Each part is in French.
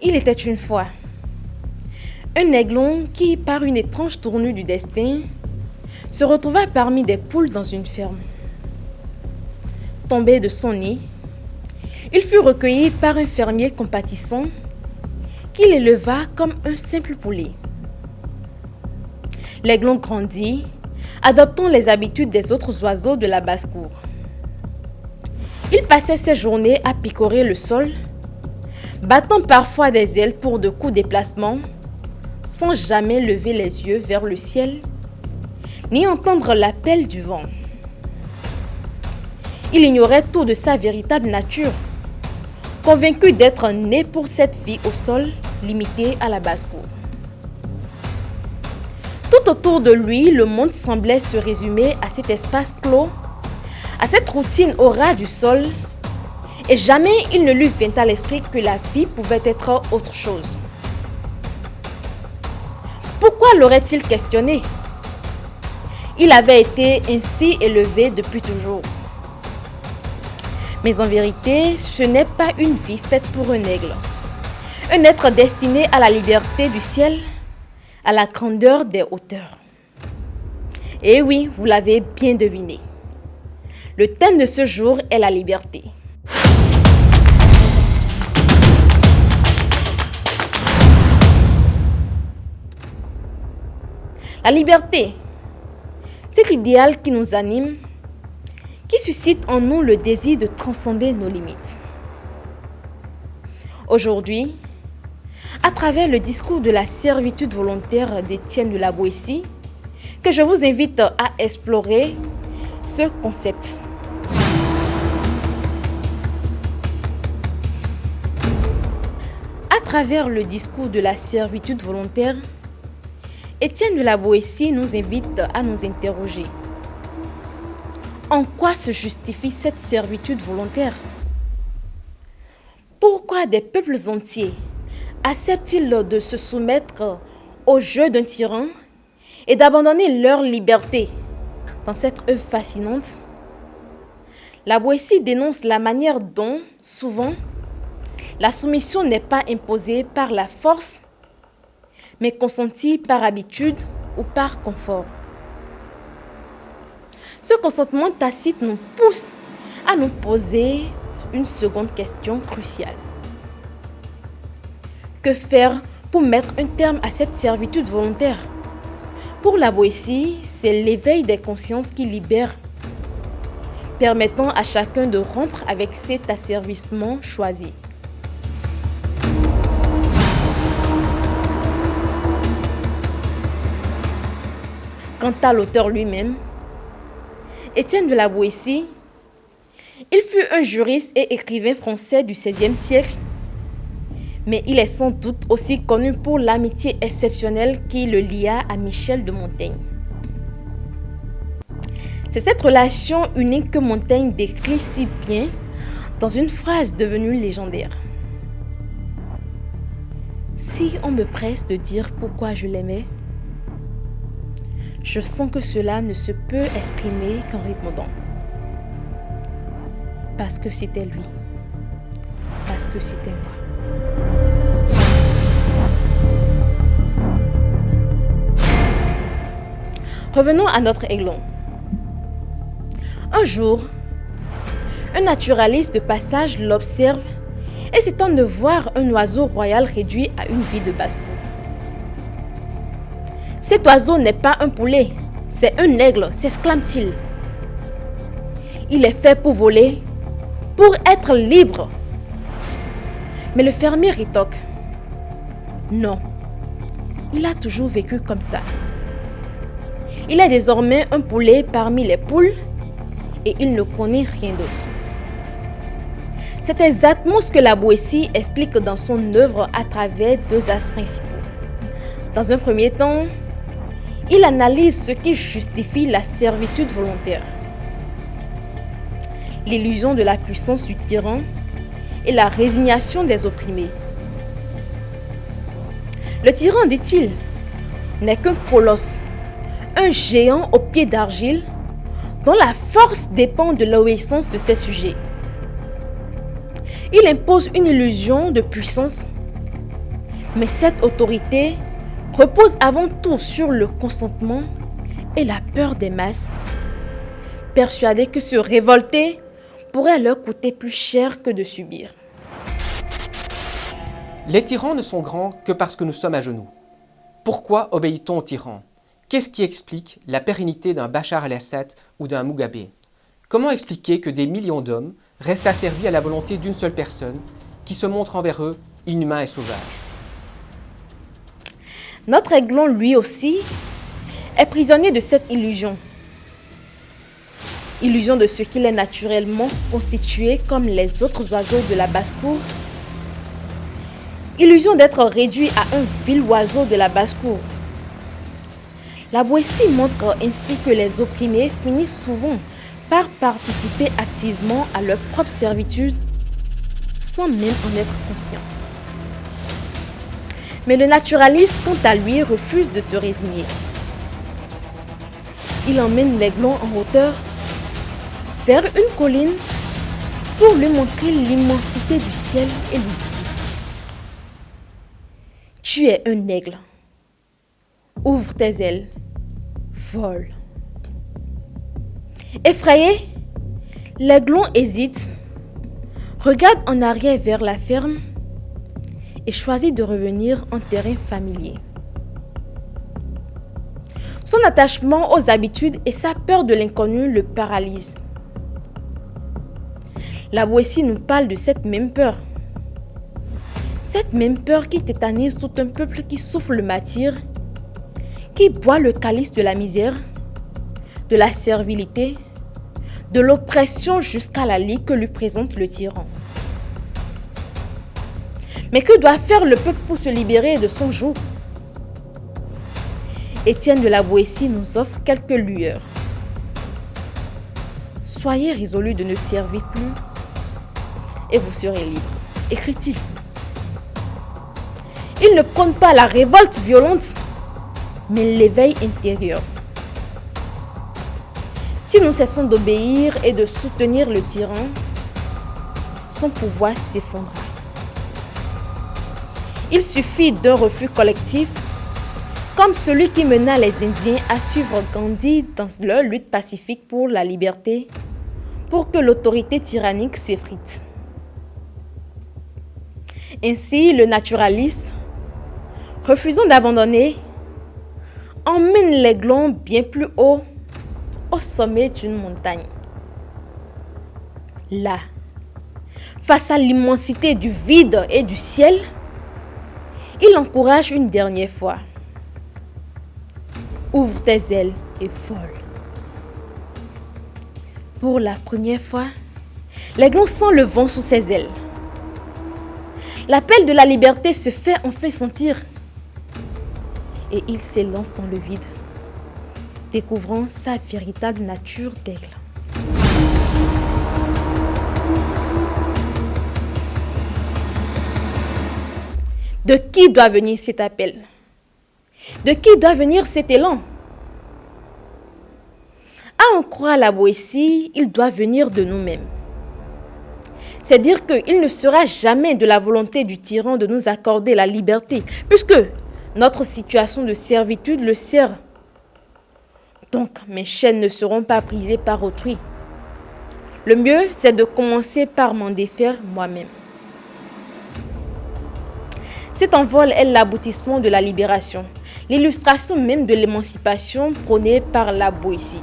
Il était une fois un aiglon qui, par une étrange tournure du destin, se retrouva parmi des poules dans une ferme. Tombé de son nid, il fut recueilli par un fermier compatissant qui l'éleva comme un simple poulet. L'aiglon grandit, adoptant les habitudes des autres oiseaux de la basse-cour. Il passait ses journées à picorer le sol, battant parfois des ailes pour de courts déplacements, sans jamais lever les yeux vers le ciel, ni entendre l'appel du vent. Il ignorait tout de sa véritable nature, convaincu d'être né pour cette vie au sol, limitée à la basse-cour. Tout autour de lui, le monde semblait se résumer à cet espace clos, à cette routine au ras du sol, et jamais il ne lui vint à l'esprit que la vie pouvait être autre chose. Pourquoi l'aurait-il questionné? Il avait été ainsi élevé depuis toujours. Mais en vérité, ce n'est pas une vie faite pour un aigle. Un être destiné à la liberté du ciel, à la grandeur des hauteurs. Et oui, vous l'avez bien deviné. Le thème de ce jour est la liberté. La liberté, c'est l'idéal qui nous anime, qui suscite en nous le désir de transcender nos limites. Aujourd'hui, à travers le discours de la servitude volontaire d'Étienne de la Boétie, que je vous invite à explorer ce concept. À travers le discours de la servitude volontaire, Étienne de la Boétie nous invite à nous interroger. En quoi se justifie cette servitude volontaire? Pourquoi des peuples entiers acceptent-ils de se soumettre au jeu d'un tyran et d'abandonner leur liberté dans cette œuvre fascinante? La Boétie dénonce la manière dont, souvent, la soumission n'est pas imposée par la force, mais consentie par habitude ou par confort. Ce consentement tacite nous pousse à nous poser une seconde question cruciale. Que faire pour mettre un terme à cette servitude volontaire? Pour la Boétie, c'est l'éveil des consciences qui libère, permettant à chacun de rompre avec cet asservissement choisi. Quant à l'auteur lui-même, Étienne de la Boétie, il fut un juriste et écrivain français du XVIe siècle, mais il est sans doute aussi connu pour l'amitié exceptionnelle qui le lia à Michel de Montaigne. C'est cette relation unique que Montaigne décrit si bien dans une phrase devenue légendaire. Si on me presse de dire pourquoi je l'aimais, je sens que cela ne se peut exprimer qu'en répondant. Parce que c'était lui. Parce que c'était moi. Revenons à notre aiglon. Un jour, un naturaliste de passage l'observe et s'étonne de voir un oiseau royal réduit à une vie de basse-cour. Cet oiseau n'est pas un poulet, c'est un aigle, s'exclame-t-il. Il est fait pour voler, pour être libre. Mais le fermier rétorque. Non, il a toujours vécu comme ça. Il est désormais un poulet parmi les poules et il ne connaît rien d'autre. C'est exactement ce que la Boétie explique dans son œuvre à travers deux axes principaux. Dans un premier temps, il analyse ce qui justifie la servitude volontaire. L'illusion de la puissance du tyran et la résignation des opprimés. Le tyran, dit-il, n'est qu'un colosse, un géant aux pieds d'argile, dont la force dépend de l'obéissance de ses sujets. Il impose une illusion de puissance, mais cette autorité repose avant tout sur le consentement et la peur des masses, persuadés que se révolter pourrait leur coûter plus cher que de subir. Les tyrans ne sont grands que parce que nous sommes à genoux. Pourquoi obéit-on aux tyrans ? Qu'est-ce qui explique la pérennité d'un Bachar el-Assad ou d'un Mugabe ? Comment expliquer que des millions d'hommes restent asservis à la volonté d'une seule personne qui se montre envers eux inhumain et sauvage ? Notre aiglon, lui aussi, est prisonnier de cette illusion. Illusion de ce qu'il est naturellement constitué comme les autres oiseaux de la basse-cour. Illusion d'être réduit à un vil oiseau de la basse-cour. La Boétie montre ainsi que les opprimés finissent souvent par participer activement à leur propre servitude sans même en être conscients. Mais le naturaliste, quant à lui, refuse de se résigner. Il emmène l'aiglon en hauteur vers une colline pour lui montrer l'immensité du ciel et lui dire : tu es un aigle. Ouvre tes ailes. Vole. Effrayé, l'aiglon hésite, regarde en arrière vers la ferme et choisit de revenir en terrain familier. Son attachement aux habitudes et sa peur de l'inconnu le paralysent. La Boétie nous parle de cette même peur. Cette même peur qui tétanise tout un peuple qui souffre le martyre, qui boit le calice de la misère, de la servilité, de l'oppression jusqu'à la lie que lui présente le tyran. Mais que doit faire le peuple pour se libérer de son joug ? Étienne de la Boétie nous offre quelques lueurs. Soyez résolus de ne servir plus et vous serez libres, écrit-il. Il ne prône pas la révolte violente, mais l'éveil intérieur. Si nous cessons d'obéir et de soutenir le tyran, son pouvoir s'effondrera. Il suffit d'un refus collectif, comme celui qui mena les Indiens à suivre Gandhi dans leur lutte pacifique pour la liberté, pour que l'autorité tyrannique s'effrite. Ainsi, le naturaliste, refusant d'abandonner, emmène l'aiglon bien plus haut, au sommet d'une montagne. Là, face à l'immensité du vide et du ciel, il encourage une dernière fois. Ouvre tes ailes et vole. Pour la première fois, l'aiglon sent le vent sous ses ailes. L'appel de la liberté se fait enfin sentir. Et il s'élance dans le vide, découvrant sa véritable nature d'aigle. De qui doit venir cet appel ? De qui doit venir cet élan ? À en croire la Boétie, il doit venir de nous-mêmes. C'est dire qu'il ne sera jamais de la volonté du tyran de nous accorder la liberté, puisque notre situation de servitude le sert. Donc, mes chaînes ne seront pas brisées par autrui. Le mieux, c'est de commencer par m'en défaire moi-même. Cet envol est l'aboutissement de la libération, l'illustration même de l'émancipation prônée par la Boétie.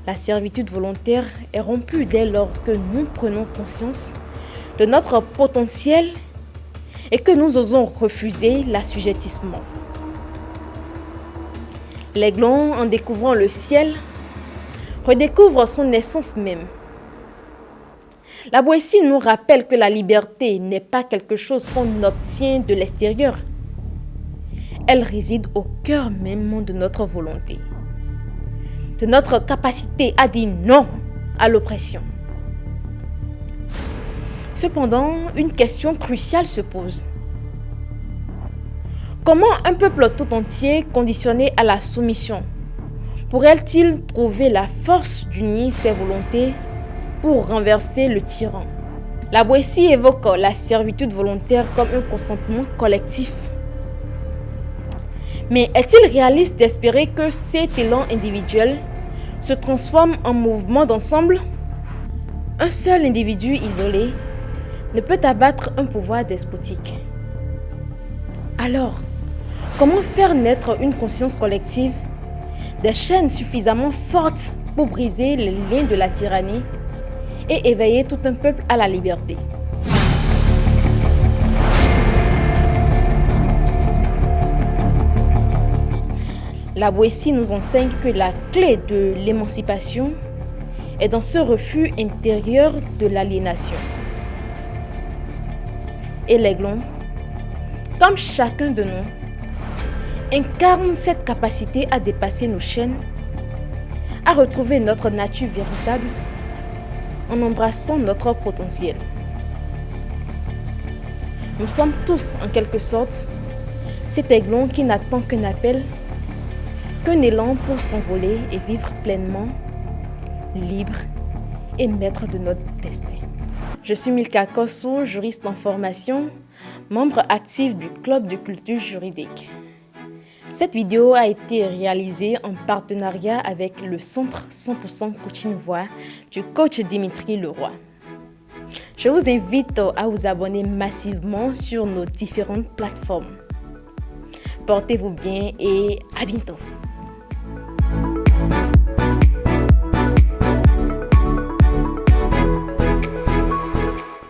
La servitude volontaire est rompue dès lors que nous prenons conscience de notre potentiel et que nous osons refuser l'assujettissement. L'aiglon, en découvrant le ciel, redécouvre son essence même. La Boétie nous rappelle que la liberté n'est pas quelque chose qu'on obtient de l'extérieur. Elle réside au cœur même de notre volonté, de notre capacité à dire non à l'oppression. Cependant, une question cruciale se pose. Comment un peuple tout entier conditionné à la soumission pourrait-il trouver la force d'unir ses volontés pour renverser le tyran? La Boétie évoque la servitude volontaire comme un consentement collectif. Mais est-il réaliste d'espérer que cet élan individuel se transforme en mouvement d'ensemble? Un seul individu isolé ne peut abattre un pouvoir despotique. Alors, comment faire naître une conscience collective, des chaînes suffisamment fortes pour briser les liens de la tyrannie et éveiller tout un peuple à la liberté? La Boétie nous enseigne que la clé de l'émancipation est dans ce refus intérieur de l'aliénation. Et l'Aiglon, comme chacun de nous, incarne cette capacité à dépasser nos chaînes, à retrouver notre nature véritable en embrassant notre potentiel. Nous sommes tous, en quelque sorte, cet aiglon qui n'attend qu'un appel, qu'un élan pour s'envoler et vivre pleinement, libre et maître de notre destin. Je suis Milka Kosso, juriste en formation, membre actif du Club de culture juridique. Cette vidéo a été réalisée en partenariat avec le Centre 100% Coaching Voix du coach Dimitri Leroy. Je vous invite à vous abonner massivement sur nos différentes plateformes. Portez-vous bien et à bientôt.